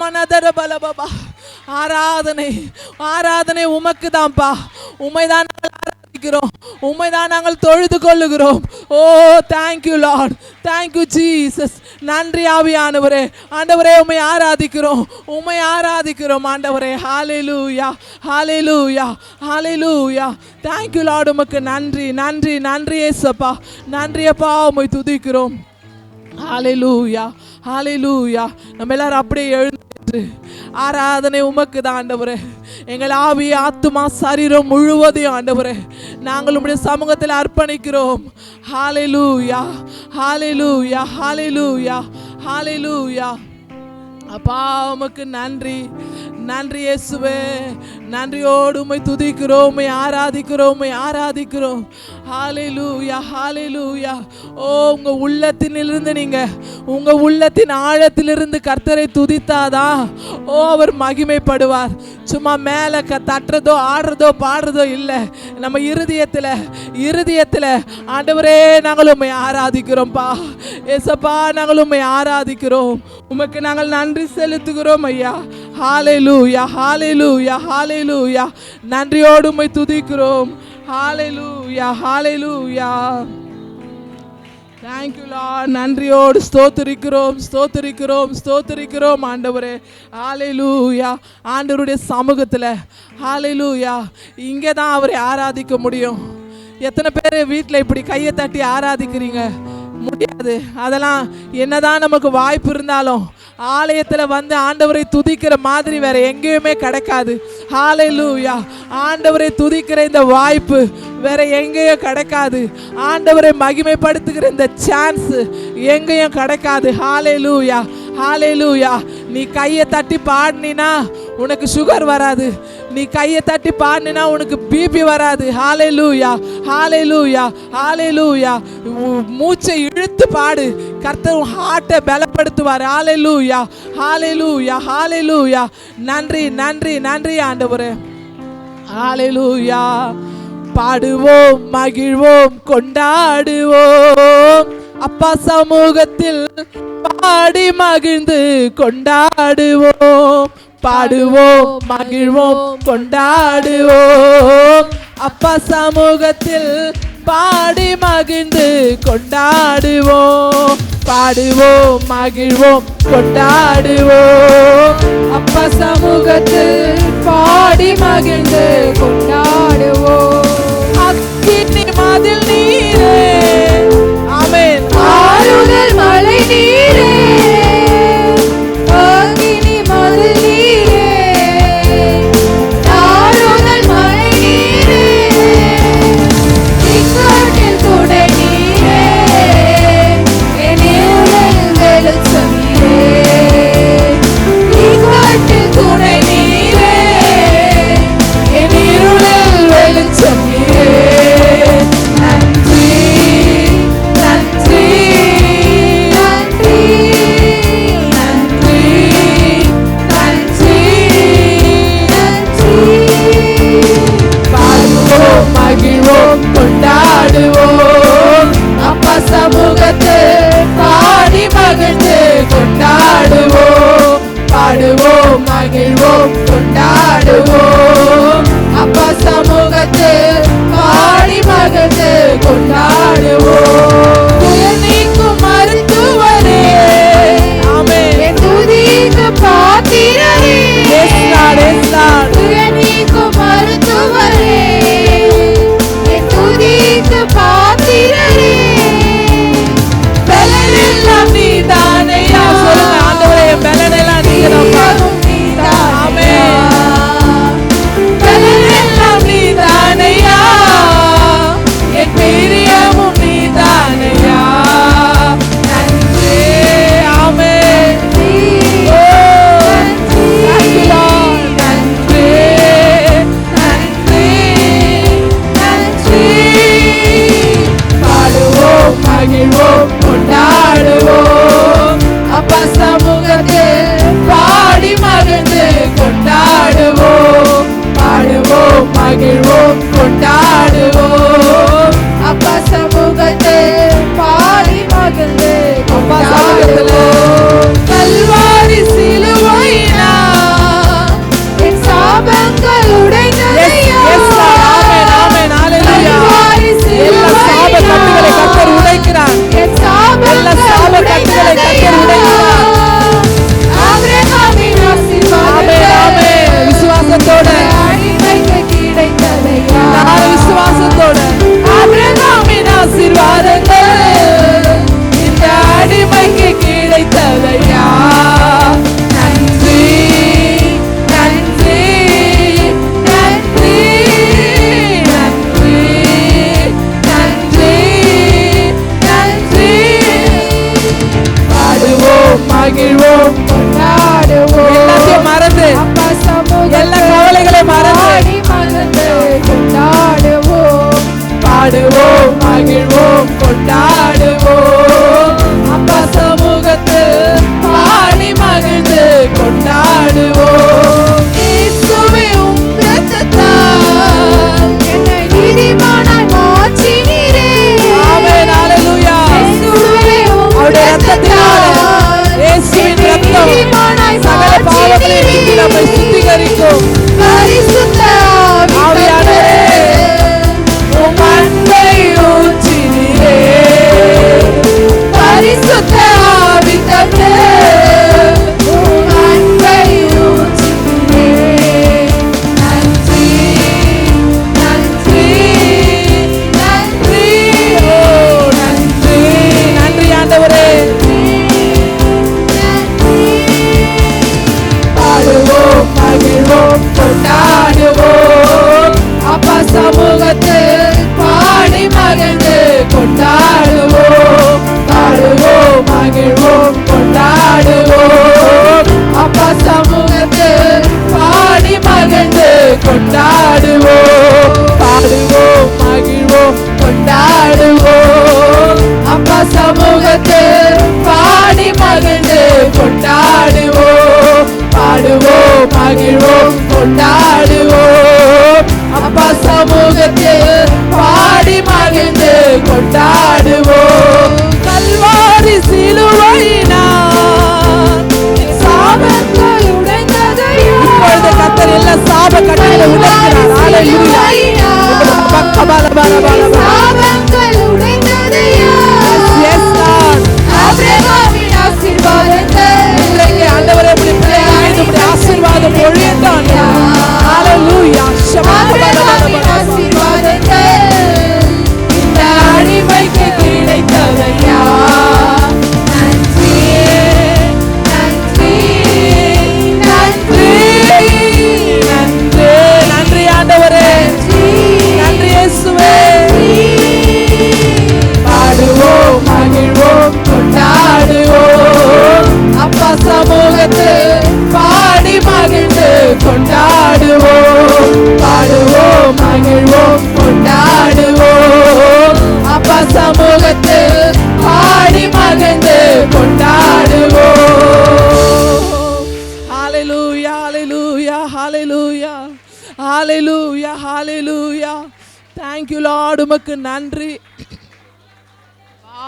மனதர பலபா. ஆராதனை ஆராதனை உமக்கு தான்ப்பா. உமைதான் ஆராதிக்கிறோம், உமைதான் நாங்கள் தொழுது கொள்ளுகிறோம். ஓ தேங்க்யூ லார்ட், தேங்க்யூ ஜீசஸ். நன்றி ஆவியானவரே. ஆண்டவரே உம்மை ஆராதிக்கிறோம், உம்மை ஆராதிக்கிறோம் ஆண்டவரே. Hallelujah hallelujah hallelujah. Thank you lord. உமக்கு நன்றி நன்றி நன்றி ஏசப்பா. நன்றி அப்பா, உம்மை துதிக்கிறோம். ஹalleluya ஹalleluya. நம்ம எல்லாரும் அப்படியே எழுந்து ஆராதனை உமக்கு தான் ஆண்டவரே. எங்கள் ஆவி ஆத்துமா சரீரம் முழுவதையும் ஆண்டவரே நாங்கள் உம்முடைய சமூகத்தில் அர்ப்பணிக்கிறோம். ஹalleluya ஹalleluya ஹalleluya ஹalleluya. அப்பா உமக்கு நன்றி நன்றி இயேசுவே. நன்றியோடு உம்மை துதிக்கிறோம், உம்மை ஆராதிக்கிறோம், உம்மை ஆராதிக்கிறோம். ஹalleluya ஹalleluya. ஓ உங்க உள்ளத்தினிலிருந்து நீங்க உங்க உள்ளத்தின் ஆழத்திலிருந்து கர்த்தரை துதித்தாதா ஓ அவர் மகிமைப்படுவார். சும்மா மேலே தட்டுறதோ ஆடுறதோ பாடுறதோ இல்லை. நம்ம இருதயத்தில் ஆண்டவரே நாங்கள் உம்மை ஆராதிக்கிறோம்ப்பா. ஏசப்பா நாங்கள் உம்மை ஆராதிக்கிறோம், உமக்கு நாங்கள் நன்றி செலுத்துகிறோம் ஐயா. ஹalleluya ஹalleluya ஹalleluya. நன்றியோடு உம்மை துதிக்கிறோம். Hallelujah hallelujah. Thank you lord. நன்றியோடு ஸ்தோத்திரிக்கிறோம் ஸ்தோத்திரிக்கிறோம் ஸ்தோத்திரிக்கிறோம் ஆண்டவரே. ஹalleluya. ஆண்டவருடைய சமூகத்தில் ஹalleluya இங்கே தான் அவரை ஆராதிக்க முடியும். எத்தனை பேர் வீட்டில் இப்படி கையை தட்டி ஆராதிக்கிறீங்க? முடியாது. அதெல்லாம் என்னதான் நமக்கு வாய்ப்பு இருந்தாலும் ஆலயத்தில் வந்து ஆண்டவரை துதிக்கிற மாதிரி வேற எங்கேயுமே கிடைக்காது. ஹalleluya. ஆண்டவரை துதிக்கிற இந்த வாய்ப்பு வேற எங்கேயும் கிடைக்காது. ஆண்டவரை மகிமைப்படுத்துகிற இந்த சான்ஸ் எங்கேயும் கிடைக்காது. ஹalleluya ஹalleluya. நீ கையை தட்டி பாடினா உனக்கு சுகர் வராது. நீ கையை தட்டி பாடினா உனக்கு பிபி வராது. ஹalleluya ஹalleluya ஹalleluya. மூச்சை இழுத்து பாடு, கர்த்தர் ஹார்ட்டை பலப்படுத்துவார். ஹalleluya ஹalleluya ஹalleluya. நன்றி நன்றி நன்றி ஆண்டவரே. ஹalleluya. பாடுவோம் மகிழ்வோம் கொண்டாடுவோம், அப்பா சமூகத்தில் பாடி மகிழ்ந்து கொண்டாடுவோம். பாடுவோம் மகிழ்வோம் கொண்டாடுவோம், அப்பா சமூகத்தில் பாடி மகிழ்ந்து கொண்டாடுவோம். பாடுவோம் மகிழ்வோம் கொண்டாடுவோம், அப்பா சமூகத்தில் பாடி மகிழ்ந்து கொண்டாடுவோம். அக்கினி மதில் நீரே, ஆமென். ஆறுதல் மழை நீரே, அக்கினி மதில் நீரே, ஆறுதல் மழை நீரே, இக்கட்டில் துணை நீரே, என் இருளில் வெளிச்சம் நீரே, இக்கட்டில் துணை நீரே, என் இருளில் வெளிச்சம் நீரே. நன்றி நன்றி நன்றி நன்றி நன்றி நன்றி. பாடுவோம் மகிழ்வோம் கொண்டாடுவோம், அப்பா சமூகத்தில் பாடி மகிழ்ந்து கொண்டாடுவோம். பாடுவோம் மகிழ்வோம் கொண்டாடுவோம், அப்பா சமூகத்தில் பாடி மகிழ்ந்து கொண்டாடுவோம். துயர் நீக்கும் மருத்துவரே, ஆமென். என் துதிக்கு பாத்திரரே. Yes Lord, yes Lord. துயர் நீக்கும் மருத்துவரே, என் துதிக்கு பாத்திரரே. பலனெல்லாம் நீதானையா. சொல்லுங்க ஆண்டவரே, பலனெல்லாம் நீங்கதான்ப்பா. ஆமென். பலனெல்லாம் நீதானையா, என் பிரியமும் நீதானையா. நன்றி. ஆமென். ஓ, thank you Lord. நன்றி நன்றி நன்றி. பாடுவோம் மகிழ்வோம் கொண்டாடுவோம், அப்பா சமூகத்தில் பாடி மகிழ்ந்து கொண்டாடுவோம். பாடுவோம் மகிழ்வோம் கொண்டாடுவோம், அப்பா சமூகத்தில் பாடி மகிழ்ந்து கொண்டாடுவோம். கல்வாரி சிலுவையில் பாடுவோம் மகிழ்வோம் கொண்டாடுவோம் அப்பா சமூகத்தில் பாடி மகிழ்ந்து கொண்டாடுவோம் இயேசுவே உம் இரத்தத்தால் என்னை நீதிமானாய் மாற்றினீரே. ஆமென் ஹalleluya இயேசுவே உம் அவருடைய இரத்தத்தினால இயேசுவின் இரத்தம் சகல பாவங்களை நீக்கி நம்மை சுத்திகரிக்கும் பரிசுத்த ஆவியானவரே உம் அன்பை ஊற்றினீரே பரிசுத்த ஆவியானவரே உம் அன்பை ஊற்றினீரே. நன்றி நன்றி நன்றி ஓ நன்றி நன்றி ஆண்டவரே பாடுவோம் மகிழ்வோம் கொண்டாடுவோம் அப்பா சமூகத்தில் பாடி மகிழ்ந்து கொண்டாடுவோம் பாடுவோம் மகிழ்வோம் கொண்டாடுவோம் அப்பா சமூகத்தில் பாடி மகிழ்ந்து கொண்டாடுவோம் பாடுவோம் மகிழ்வோம் கொண்டாடுவோம் அப்பா சமூகத்தில் பாடி மகிழ்ந்து கொண்டாடுவோம் பாடுவோம் மகிழ்வோம் கொண்டாடுவோம் அப்பா சமூகத்தில் பாடி மகிழ்ந்து கொண்டாடுவோம் கல்வாரி சிலுவையினால் என் சாபங்கள் உடைந்ததையா. இப்பொழுது கர்த்தர் எல்லா சாப கட்டுகளை உடைக்கிறார் ஹalleluya சாபங்கள் உடைந்ததையா. yes lord ஆபிரகாமின் ஆசீர்வாதங்கள் இன்றைக்கு ஆண்டவரே இப்படி பிள்ளைகள் மீது இப்படி ஆசீர்வாதம் பொழியட்டும் ஹalleluya ஆபிரகாமின் ஆசீர்வாதங்கள் இந்த அடிமைக்கு கிடைத்ததையா. நன்றி நன்றி நன்றி நன்றி நன்றி ஆண்டவரே நன்றி இயேசுவே பாடுவோம் மகிழ்வோம் கொண்டாடுவோம் அப்பா சமூகத்தில் பாடி மகிழ்ந்து கொண்டாடுவோம் பாடுவோம் மகிழ்வோம் கொண்டாடுவோம் அப்பா சமூகத்தில் பாடி மகிழ்ந்து கொண்டாடுவோம் ஹalleluya hallelujah hallelujah hallelujah hallelujah thank you lord உமக்கு நன்றி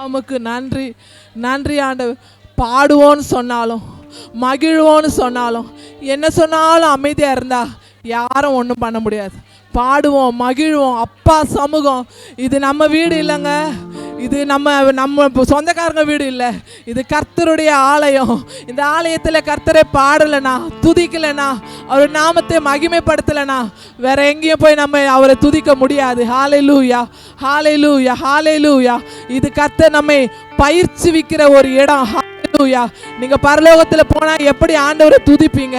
உமக்கு நன்றி நன்றி ஆண்டவர் பாடுவோன்னு சொன்னாலும் மகிழ்வோன்னு சொன்னாலும் என்ன சொன்னாலும் அமைதியாக இருந்தா யாரும் ஒன்றும் பண்ண முடியாது பாடுவோம் மகிழ்வோம் அப்பா சமூகம் இது நம்ம வீடு இல்லைங்க இது நம்ம சொந்தக்காரங்க வீடு இல்லை இது கர்த்தருடைய ஆலயம் இந்த ஆலயத்தில் கர்த்தரை பாடலைனா துதிக்கலைனா அவர் நாமத்தை மகிமைப்படுத்தலைனா வேற எங்கேயும் போய் நம்ம அவரை துதிக்க முடியாது ஹalleluya ஹalleluya ஹalleluya இது கர்த்தர் நம்மை பயிற்சி விக்கிற ஒரு இடம் ஹalleluya நீங்க பரலோகத்தில் போனா எப்படி ஆண்டவரை துதிப்பீங்க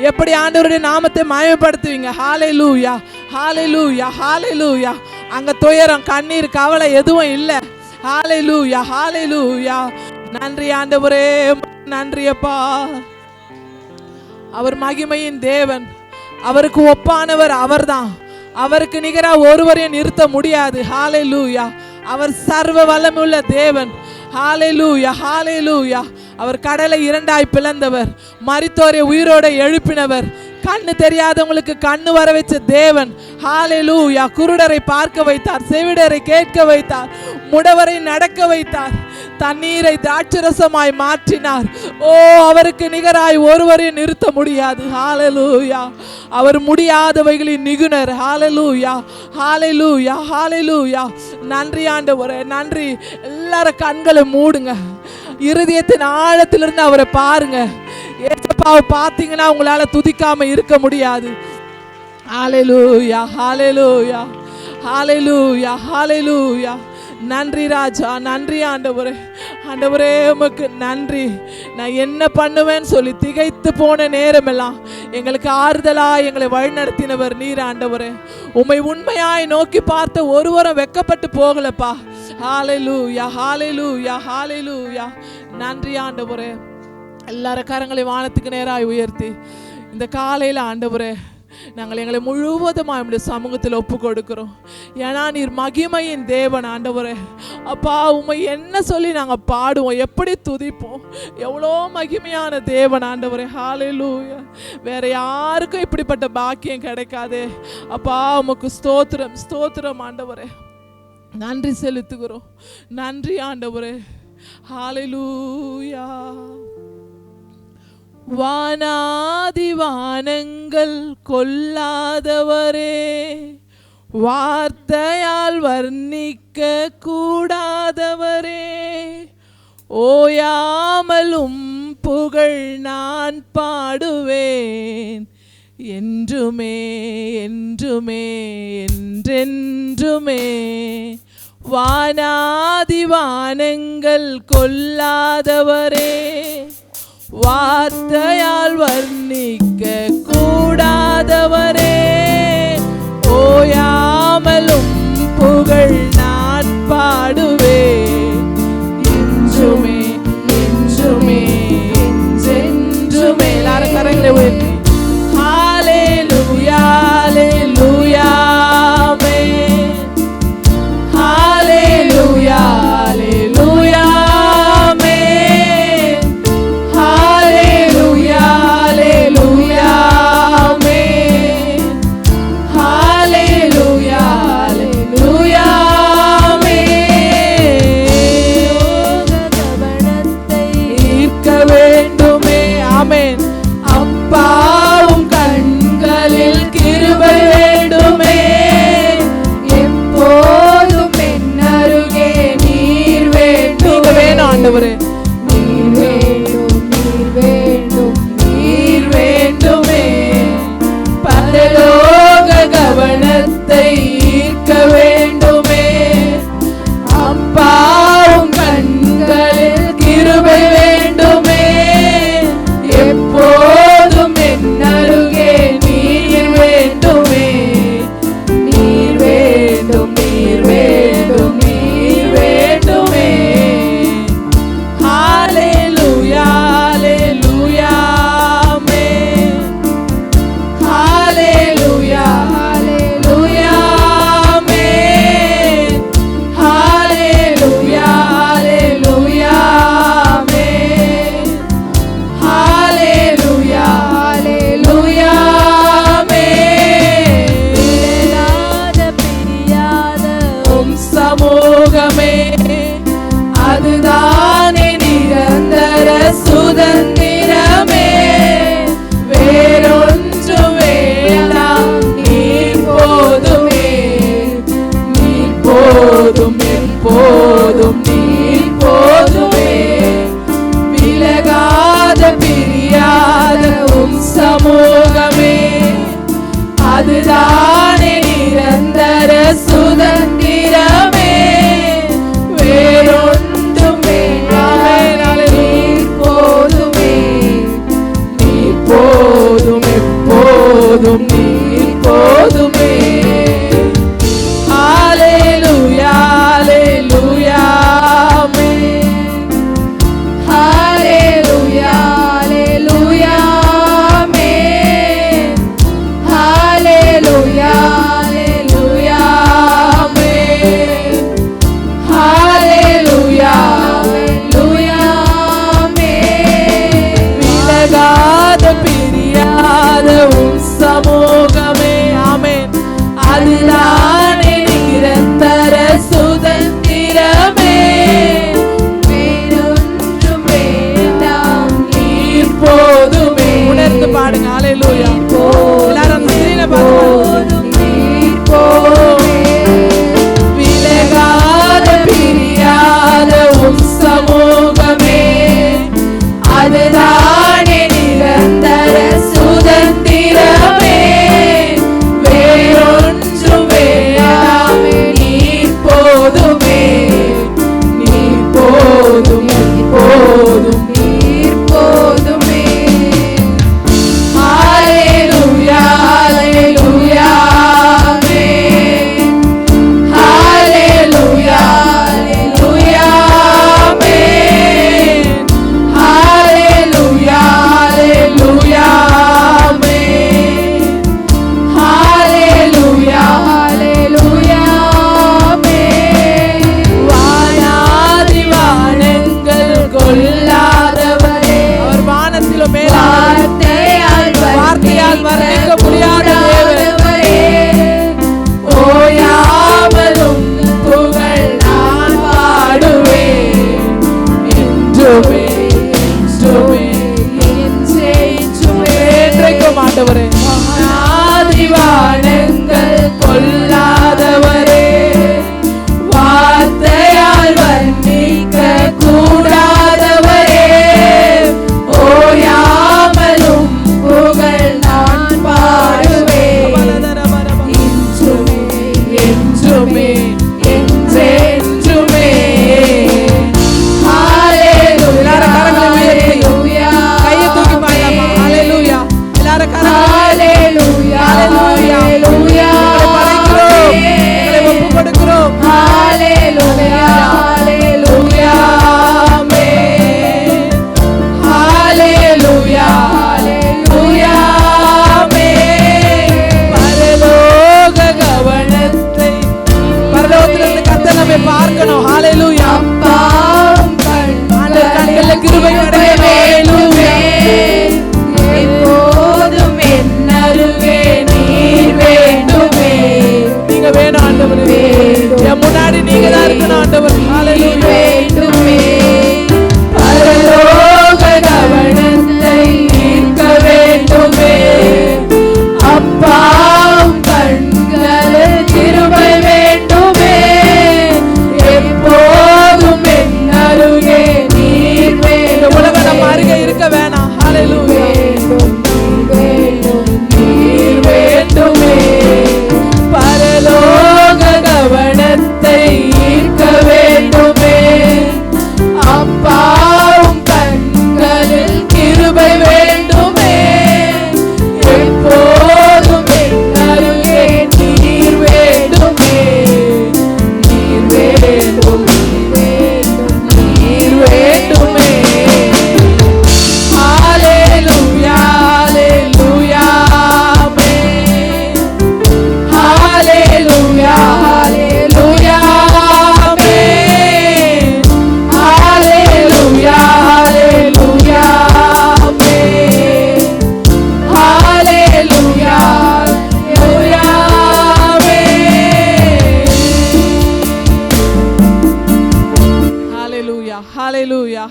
எப்படி ஆண்டவருடைய நாமத்தை மகிமைப்படுத்துவீங்க ஹalleluya ஹalleluya ஹalleluya அங்க துயரம் கண்ணீர் கவலை எதுவும் இல்லை ஹalleluya ஹalleluya நன்றி ஆண்டவரே நன்றி அப்பா அவர் மகிமையின் தேவன் அவருக்கு ஒப்பானவர் அவர்தான் அவருக்கு நிகரா ஒருவரையும் நிறுத்த முடியாது ஹalleluya அவர் சர்வ வல்லமையுள்ள தேவன் ஹalleluya ஹalleluya அவர் கடலை இரண்டாய் பிளந்தவர் மரித்தோரை உயிரோட எழுப்பினவர் கண்ணு தெரியாதவங்களுக்கு கண்ணு வர வச்ச தேவன் ஹalleluya குருடரை பார்க்க வைத்தார் செவிடரை கேட்க வைத்தார் முடவரை நடக்க வைத்தார் தண்ணீரை திராட்சரசமாய் மாற்றினார் ஓ அவருக்கு நிகராய் ஒருவரையும் நிறுத்த முடியாது ஹalleluya அவர் முடியாதவைகளின் நிகுணர் ஹalleluya ஹalleluya ஹalleluya நன்றி ஆண்டவரே நன்றி எல்லாரும் கண்களை மூடுங்க இருதயத்தின் ஆழத்திலிருந்து அவரை பாருங்க ஏசப்பாவை பார்த்தீங்கன்னா உங்களால துதிக்காம இருக்க முடியாது ஹalleluya ஹalleluya ஹalleluya ஹalleluya நன்றி ராஜா நன்றி ஆண்டவரே ஆண்டவரே உமக்கு நன்றி நான் என்ன பண்ணுவேன்னு சொல்லி திகைத்து போன நேரமெல்லாம் எங்களுக்கு ஆறுதலா எங்களை வழிநடத்தினவர் நீர் ஆண்டவரே உம்மை உண்மையாய் நோக்கி பார்த்த ஒருவரும் வெக்கப்பட்டு போகலப்பா ஹalleluya ஹalleluya ஹalleluya நன்றி ஆண்டவரே எல்லார கரங்களை வானத்துக்கு நேராய் உயர்த்தி இந்த காலையில் ஆண்டவரே நாங்கள் எங்களை முழுவதுமாக நம்முடைய சமூகத்தில் ஒப்பு கொடுக்கிறோம். ஏன்னா நீர் மகிமையின் தேவன் ஆண்டவரே. அப்பா, உம்மை என்ன சொல்லி நாங்கள் பாடுவோம், எப்படி துதிப்போம். எவ்வளோ மகிமையான தேவன் ஆண்டவரே. ஹல்லேலூயா. வேற யாருக்கும் இப்படிப்பட்ட பாக்கியம் கிடைக்காது. அப்பா, உமக்கு ஸ்தோத்திரம் ஸ்தோத்திரம் ஆண்டவரே. நன்றி செலுத்துகிறோம். நன்றி ஆண்டவரே. ஹல்லேலூயா. வானாதி வானங்கள் கொள்ளாதவரே, வார்த்தையால் வர்ணிக்க கூடாதவரே, ஓயாமலும் புகழ் நான் பாடுவேன் என்றுமே என்றுமே என்றென்றுமே. வானாதி வானங்கள் கொள்ளாதவரே, வார்த்தையால் வர்ணிக்க கூடாதவரே, ஓயாமலும் புகழ் நான் பாடுவேன் என்றுமே என்றுமே என்றென்றுமே. எல்லாரும் கரங்களை உயர்த்தி ஹல்லேலூயா ஹல்லேலூயா ஆமென். ஹல்லேலூயா ஹல்லேலூயா ஆமென். ஹல்லேலூயா ஹல்லேலூயா ஆமென். ஹல்லேலூயா ஹல்லேலூயா ஆமென். ஈர்க்க வேண்டுமே ஆமென். அப்பாவும் கண்களில் கிருபை வேண்டுமே. எப்போதும் என் அருகே நீர் வேண்டும். வேணும் ஆண்டவரே. நீர் வேண்டும் நீர் வேண்டும் நீர் வேண்டுமே. பரலோக கவனத்தை ஈர்க்க வேண்டுமே. அப்பாவும் கண்களில் கிருபை வேண்டுமே. எப்போதும் என் அருகே நீர் வேண்டுமே. நீர் வேண்டும் நீர் வேண்டும் நீர் வேண்டுமே. ஹல்லேலூயா ஹல்லேலூயா ஆமென். ஹல்லேலூயா ஹல்லேலூயா ஆமென். ஹல்லேலூயா ஹல்லேலூயா ஆமென். ஹல்லேலூயா ஹல்லேலூயா ஆமென். பிரியாத உம் சமூகமே, அதுதானே நிரந்தர சுதந்திரமே. வேறொன்றும் வேண்டாம், நீர் போதுமே. நீர் போதும் எப்போதும் நீர் போதுமே. விலகாத பிரியாத உம் சமூகமே, அதுதானே நிரந்தர சுதந்திரமே. வேறொன்றும் வேண்டாம், நீர் போதுமே. நீர் போதும் எப்போதும் நீர் போதுமே. ஹல்லேலூயா ஹல்லேலூயா ஆமென். ஹல்லேலூயா ஹல்லேலூயா ஆமென். ஹல்லேலூயா ஹல்லேலூயா ஆமென். ஹல்லேலூயா ஹல்லேலூயா ஆமென். விலகாத பிரியாத உம் சமூகமே ஆமென்,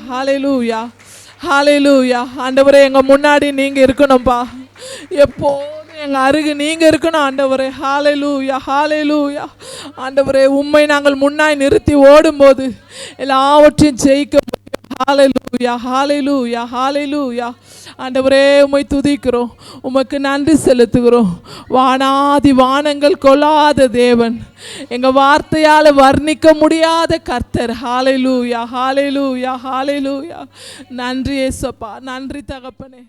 ஹalleluya ஹalleluya. ஆண்டவரே எங்க முன்னாடி நீங்க இருக்கணும்பா, எப்போதும் எங்க அருகு நீங்க இருக்கணும் ஆண்டவரே. ஹalleluya ஹalleluya. ஆண்டவரே உம்மை நாங்கள் முன்னாய் நிறுத்தி ஓடும்போது எல்லாவற்றையும் ஜெயிக்க முடியும். ஹalleluya ஹalleluya ஹalleluya. ஆண்டவரே உம்மை துதிக்கிறோம், உமக்கு நன்றி செலுத்துகிறோம். வானாதி வானங்கள் கொள்ளாத தேவன், எங்க வார்த்தையால வர்ணிக்க முடியாத கர்த்தர். ஹalleluya ஹalleluya ஹalleluya. நன்றி இயேசுப்பா, நன்றி தகப்பனே.